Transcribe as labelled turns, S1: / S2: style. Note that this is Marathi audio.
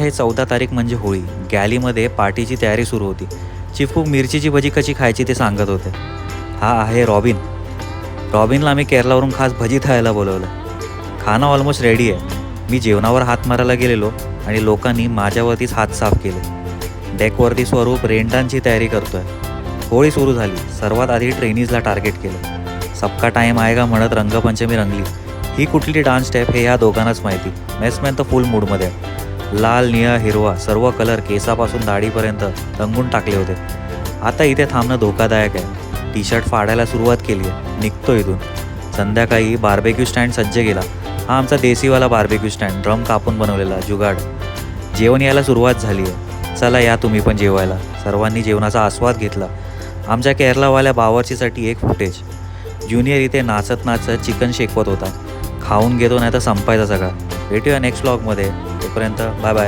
S1: आहे 14 तारीख म्हणजे होळी. गॅलीमध्ये पार्टीची तयारी सुरू होती. चिफू मिरचीची भजी कशी खायची ते सांगत होते. हा आहे रॉबिन. रॉबिनला आम्ही केरलावरून खास भजी खायला बोलवलं. खाणं ऑलमोस्ट रेडी आहे. मी जेवणावर हात मारायला गेलेलो आणि लोकांनी माझ्यावरतीच हात साफ केले. डेकवरती स्वरूप रेंटांची तयारी करतोय. होळी सुरू झाली. सर्वात आधी ट्रेनीजला टार्गेट केलं. सबका टाईम आएगा म्हणत रंगपंचमी रंगली. ही कुठली डान्स स्टेप हे या दोघांनाच माहिती. मेसमॅन तर फुल मूडमध्ये आहे. लाल, निळा, हिरवा सर्व कलर केसापासून दाढीपर्यंत रंगून टाकले होते. आता इथे थांबणं धोकादायक आहे. टी शर्ट फाडायला सुरुवात केली आहे. निघतो इथून. संध्याकाळी बार्बेक्यू स्टँड सज्ज केला. हा आमचा देसीवाला बार्बेक्यू स्टँड, ड्रम कापून बनवलेला जुगाड. जेवण यायला सुरुवात झाली आहे. चला या तुम्ही पण जेवायला. सर्वांनी जेवणाचा आस्वाद घेतला. आमच्या केरलावाल्या बावर्चीसाठी एक फुटेज. ज्युनियर इथे नाचत नाचत चिकन शेकवत होता. खाऊन घेतो नाही तर संपायचा सगळा. भेटूया नेक्स्ट व्लॉगमध्ये. तोपर्यंत बाय बाय.